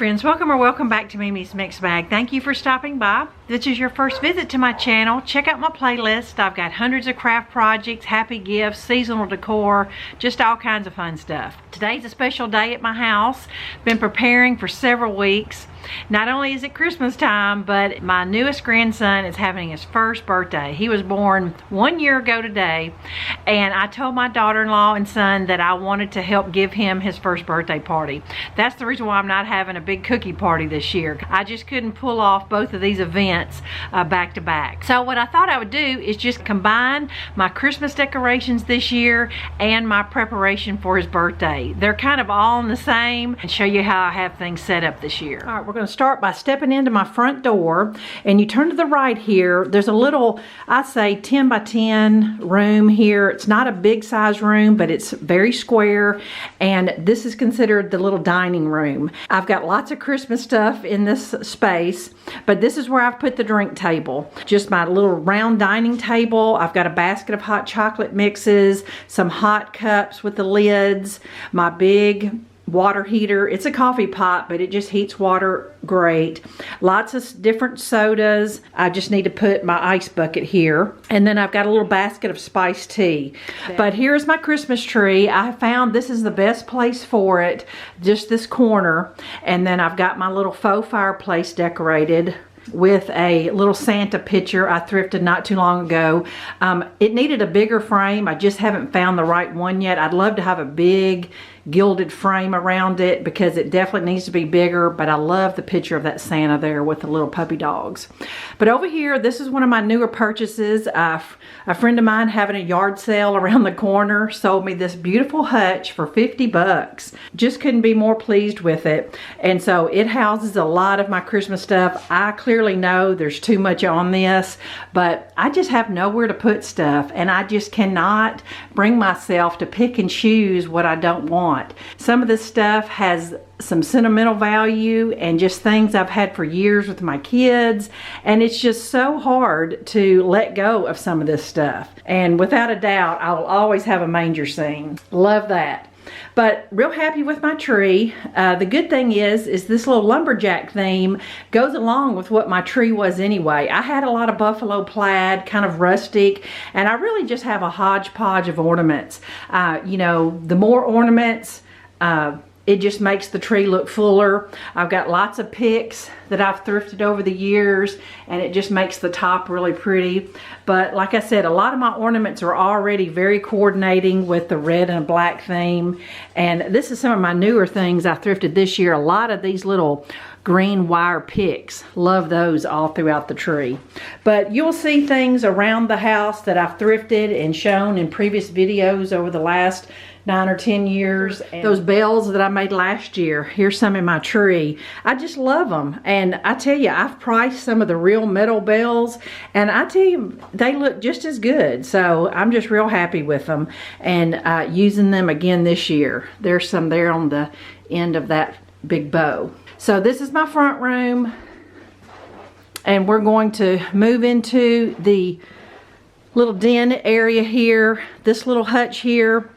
friends, welcome back to Mimi's Mixed Bag. Thank you for stopping by. If this is your first visit to my channel, check out my playlist. I've got hundreds of craft projects, happy gifts, seasonal decor, just all kinds of fun stuff. Today's a special day at my house. Been preparing for several weeks. Not only is it Christmas time, but my newest grandson is having his first birthday. He was born 1 year ago today, and I told my daughter-in-law and son that I wanted to help give him his first birthday party. That's the reason why I'm not having a big cookie party this year. I just couldn't pull off both of these events back to back. So what I thought I would do is just combine my Christmas decorations this year and my preparation for his birthday. They're kind of all in the same, and show you how I have things set up this year. All right, we're going to start by stepping into my front door, and you turn to the right here. There's a little, I say 10 by 10 room here. It's not a big size room, but it's very square, and this is considered the little dining room. I've got lots of Christmas stuff in this space, but this is where I've put the drink table. Just my little round dining table. I've got a basket of hot chocolate mixes, some hot cups with the lids, my big water heater. It's a coffee pot, but it just heats water great. Lots of different sodas. I just need to put my ice bucket here. And then I've got a little basket of spiced tea. But here's my Christmas tree. I found this is the best place for it, just this corner. And then I've got my little faux fireplace decorated with a little Santa picture I thrifted not too long ago. It needed a bigger frame. I just haven't found the right one yet. I'd love to have a big gilded frame around it because it definitely needs to be bigger, but I love the picture of that Santa there with the little puppy dogs. But over here, this is one of my newer purchases. A friend of mine having a yard sale around the corner sold me this beautiful hutch for 50 bucks. Just couldn't be more pleased with it. And so it houses a lot of my Christmas stuff. I clearly know there's too much on this, but I just have nowhere to put stuff, and I just cannot bring myself to pick and choose what I don't want. Some of this stuff has some sentimental value and just things I've had for years with my kids, and it's just so hard to let go of some of this stuff. And without a doubt, I will always have a manger scene. Love that. But real happy with my tree. The good thing is this little lumberjack theme goes along with what my tree was anyway. I had a lot of buffalo plaid, kind of rustic, and I really just have a hodgepodge of ornaments. You know, the more ornaments, it just makes the tree look fuller. I've got lots of picks that I've thrifted over the years, and it just makes the top really pretty. But like I said, a lot of my ornaments are already very coordinating with the red and black theme. And this is some of my newer things I thrifted this year. A lot of these little green wire picks. Love those all throughout the tree. But you'll see things around the house that I've thrifted and shown in previous videos over the last 9 or 10 years. And those bells that I made last year, here's some in my tree. I just love them. And I tell you, I've priced some of the real metal bells, and I tell you, they look just as good. So I'm just real happy with them, and using them again this year. There's some there on the end of that big bow. So this is my front room, and we're going to move into the little den area here. This little hutch here,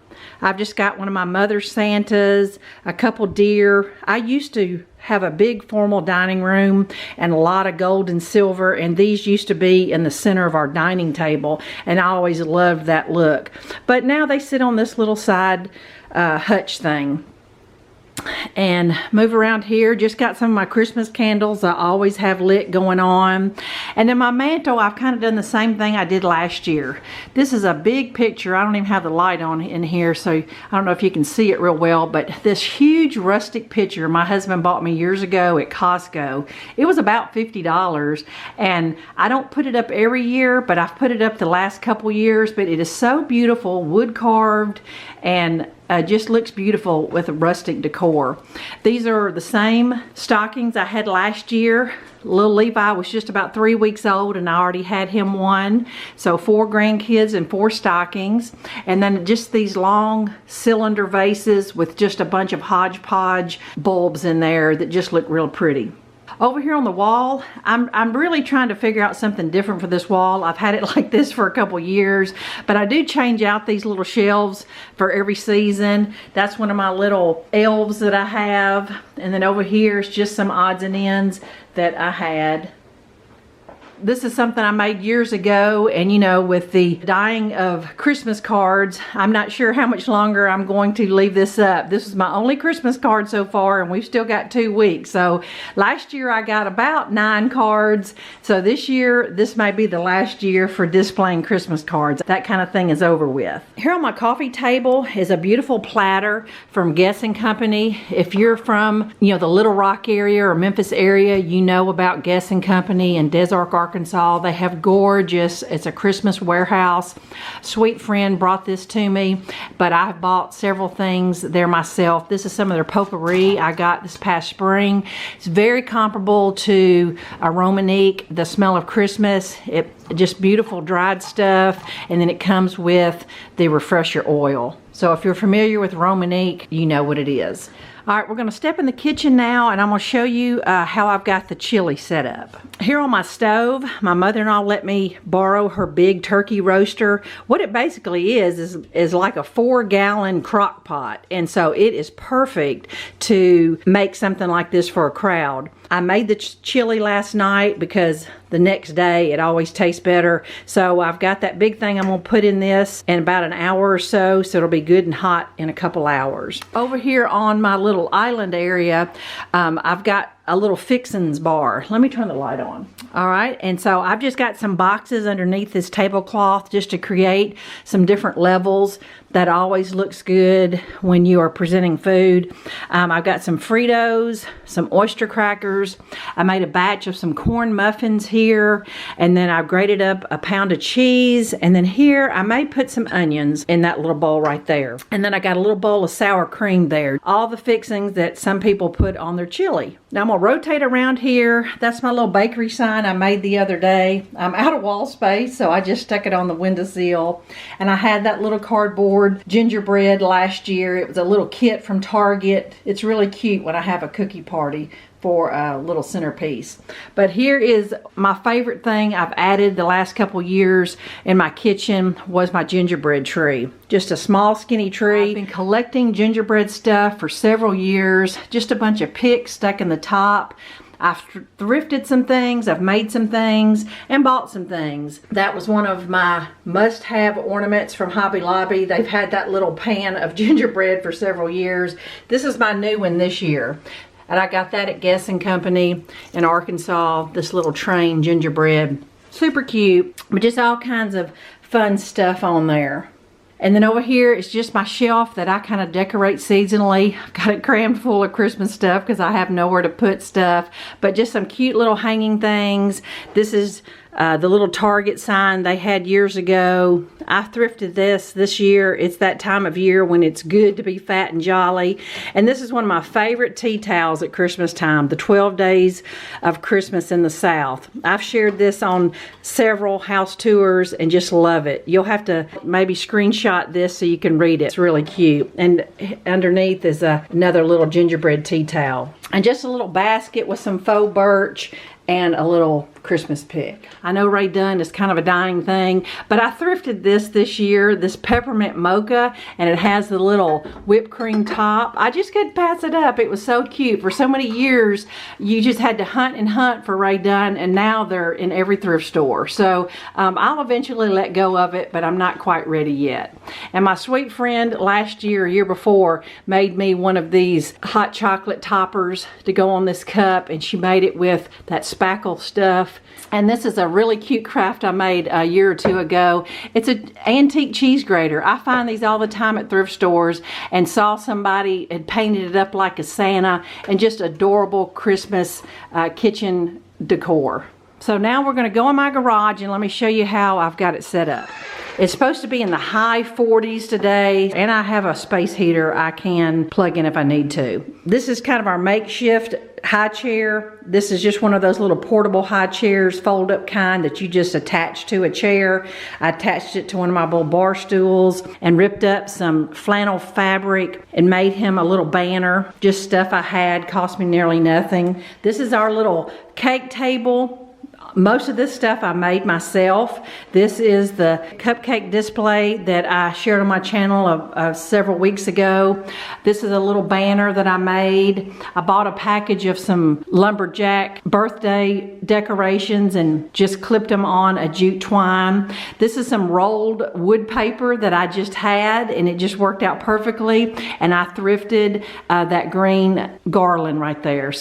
I've just got one of my mother's Santas, a couple deer. I used to have a big formal dining room and a lot of gold and silver, and these used to be in the center of our dining table, and I always loved that look. But now they sit on this little side hutch thing. And move around here, just got some of my Christmas candles I always have lit going on. And then my mantle, I've kind of done the same thing I did last year. This is a big picture. I don't even have the light on in here, so I don't know if you can see it real well, but this huge rustic picture my husband bought me years ago at Costco. It was about $50, and I don't put it up every year, but I've put it up the last couple years. But it is so beautiful, wood carved, and just looks beautiful with a rustic decor. These are the same stockings I had last year. Little Levi was just about 3 weeks old, and I already had him one. So 4 grandkids and 4 stockings. And then just these long cylinder vases with just a bunch of hodgepodge bulbs in there that just look real pretty. Over here on the wall, I'm really trying to figure out something different for this wall. I've had it like this for a couple years, but I do change out these little shelves for every season. That's one of my little elves that I have. And then over here is just some odds and ends that I had. This is something I made years ago, and you know, with the dying of Christmas cards, I'm not sure how much longer I'm going to leave this up. This is my only Christmas card so far, and we've still got 2 weeks. So last year I got about 9 cards. So this year, this may be the last year for displaying Christmas cards. That kind of thing is over with. Here on my coffee table is a beautiful platter from Guess & Company. If you're from, you know, the Little Rock area or Memphis area, you know about Guess & Company and Des Arc, Arkansas. They have gorgeous, it's a Christmas warehouse. Sweet friend brought this to me, but I've bought several things there myself. This is some of their potpourri I got this past spring. It's very comparable to a Romanique, the smell of Christmas. It just beautiful dried stuff, and then it comes with the refresher oil. So if you're familiar with Romanique, you know what it is. All right, we're gonna step in the kitchen now, and I'm gonna show you how I've got the chili set up. Here on my stove, my mother-in-law let me borrow her big turkey roaster. What it basically is like a 4-gallon crock pot, and so it is perfect to make something like this for a crowd. I made the chili last night because the next day it always tastes better. So I've got that big thing I'm gonna put in this in about an hour or so it'll be good and hot in a couple hours. Over here on my little island area, I've got a little fixins bar. Let me turn the light on. All right, and so I've just got some boxes underneath this tablecloth just to create some different levels. That always looks good when you are presenting food. I've got some Fritos, some oyster crackers. I made a batch of some corn muffins here, and then I've grated up a pound of cheese, and then here I may put some onions in that little bowl right there. And then I got a little bowl of sour cream there. All the fixings that some people put on their chili. Now I'm gonna rotate around here. That's my little bakery sign I made the other day. I'm out of wall space, so I just stuck it on the windowsill. And I had that little cardboard gingerbread last year. It was a little kit from Target. It's really cute when I have a cookie party for a little centerpiece. But here is my favorite thing I've added the last couple years in my kitchen was my gingerbread tree. Just a small skinny tree. I've been collecting gingerbread stuff for several years. Just a bunch of picks stuck in the top. I've thrifted some things, I've made some things, and bought some things. That was one of my must-have ornaments from Hobby Lobby. They've had that little pan of gingerbread for several years. This is my new one this year. And I got that at Guess & Company in Arkansas, this little train gingerbread. Super cute, but just all kinds of fun stuff on there. And then over here is just my shelf that I kind of decorate seasonally. I've got it crammed full of Christmas stuff because I have nowhere to put stuff. But just some cute little hanging things. This is the little Target sign they had years ago. I thrifted this year. It's that time of year when it's good to be fat and jolly. And this is one of my favorite tea towels at Christmas time, the 12 Days of Christmas in the South. I've shared this on several house tours and just love it. You'll have to maybe screenshot this so you can read it. It's really cute. And underneath is another little gingerbread tea towel. And just a little basket with some faux birch and a little Christmas pick. I know Rae Dunn is kind of a dying thing, but I thrifted this year, this peppermint mocha, and it has the little whipped cream top. I just couldn't pass it up. It was so cute. For so many years, you just had to hunt and hunt for Rae Dunn, and now they're in every thrift store. So I'll eventually let go of it, but I'm not quite ready yet. And my sweet friend last year, year before, made me one of these hot chocolate toppers to go on this cup, and she made it with that spackle stuff. And this is a really cute craft I made a year or two ago. It's an antique cheese grater. I find these all the time at thrift stores, and saw somebody had painted it up like a Santa, and just adorable Christmas kitchen decor. So now we're going to go in my garage and let me show you how I've got it set up. It's supposed to be in the high 40s today, and I have a space heater I can plug in if I need to. This is kind of our makeshift high chair. This is just one of those little portable high chairs, fold up kind that you just attach to a chair. I attached it to one of my little bar stools and ripped up some flannel fabric and made him a little banner. Just stuff I had, cost me nearly nothing. This is our little cake table. Most of this stuff I made myself. This is the cupcake display that I shared on my channel several weeks ago. This is a little banner that I made. I bought a package of some lumberjack birthday decorations and just clipped them on a jute twine. This is some rolled wood paper that I just had, and it just worked out perfectly. And I thrifted that green garland right there.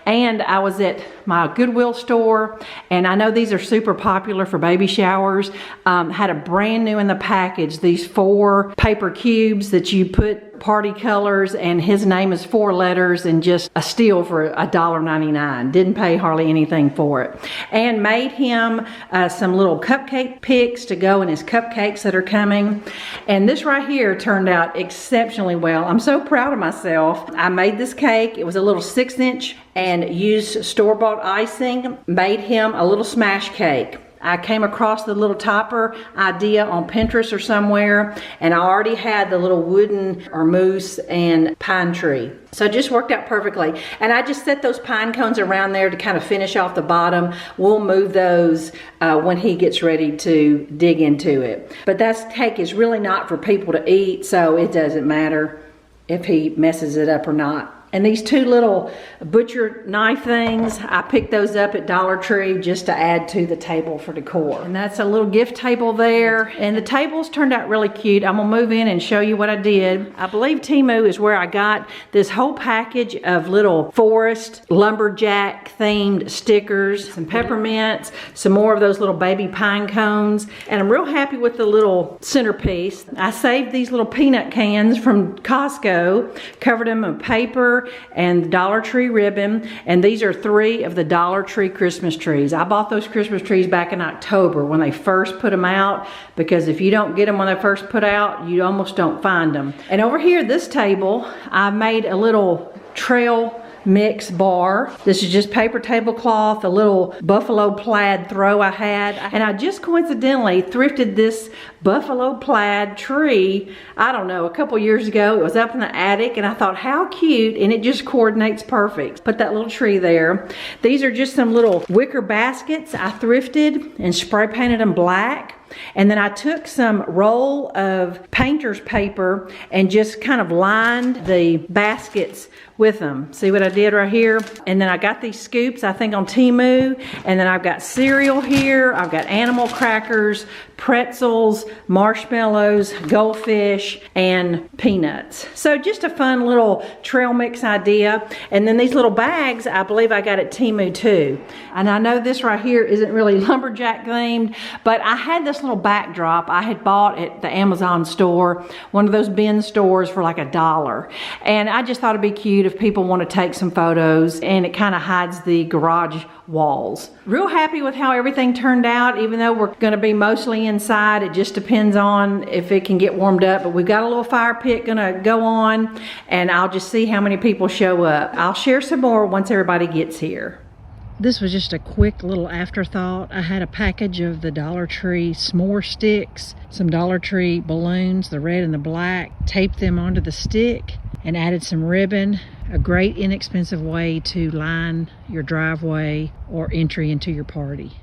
And I was at my Goodwill store, and I know these are super popular for baby showers. Had a brand new in the package, these 4 paper cubes that you put party colors, and his name is 4 letters, and just a steal for $1.99. Didn't pay hardly anything for it. And made him some little cupcake picks to go in his cupcakes that are coming. And this right here turned out exceptionally well. I'm so proud of myself. I made this cake. It was a little 6-inch and used store-bought icing. Made him a little smash cake. I came across the little topper idea on Pinterest or somewhere, and I already had the little wooden or moose and pine tree. So it just worked out perfectly. And I just set those pine cones around there to kind of finish off the bottom. We'll move those when he gets ready to dig into it. But that cake is really not for people to eat, so it doesn't matter if he messes it up or not. And these 2 little butcher knife things, I picked those up at Dollar Tree just to add to the table for decor. And that's a little gift table there. And the tables turned out really cute. I'm gonna move in and show you what I did. I believe Temu is where I got this whole package of little forest lumberjack themed stickers, some peppermints, some more of those little baby pine cones. And I'm real happy with the little centerpiece. I saved these little peanut cans from Costco, covered them in paper and Dollar Tree ribbon, and these are 3 of the Dollar Tree Christmas trees. I bought those Christmas trees back in October when they first put them out, because if you don't get them when they first put out, you almost don't find them. And over here, this table, I made a little trail mix bar. This is just paper tablecloth, a little buffalo plaid throw I had, and I just coincidentally thrifted this buffalo plaid tree, I don't know, a couple years ago. It was up in the attic, and I thought, how cute, and it just coordinates perfect. Put that little tree there. These are just some little wicker baskets I thrifted and spray painted them black. And then I took some roll of painter's paper and just kind of lined the baskets with them. See what I did right here? And then I got these scoops, I think on Temu. And then I've got cereal here. I've got animal crackers, pretzels, marshmallows, goldfish, and peanuts. So just a fun little trail mix idea. And then these little bags, I believe I got at Temu too. And I know this right here isn't really lumberjack themed, but I had this little backdrop I had bought at the Amazon store, one of those bin stores, for like $1. And I just thought it'd be cute if people want to take some photos, and it kind of hides the garage walls. Real happy with how everything turned out, even though we're going to be mostly inside. It just depends on if it can get warmed up, but we've got a little fire pit gonna go on, and I'll just see how many people show up. I'll share some more once everybody gets here. This was just a quick little afterthought. I had a package of the Dollar Tree s'more sticks, some Dollar Tree balloons, the red and the black, taped them onto the stick and added some ribbon. A great inexpensive way to line your driveway or entry into your party.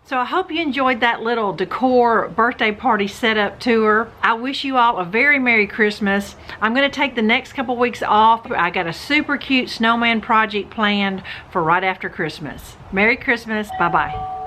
So I hope you enjoyed that little decor birthday party setup tour. I wish you all a very Merry Christmas. I'm gonna take the next couple weeks off. I got a super cute snowman project planned for right after Christmas. Merry Christmas, bye-bye.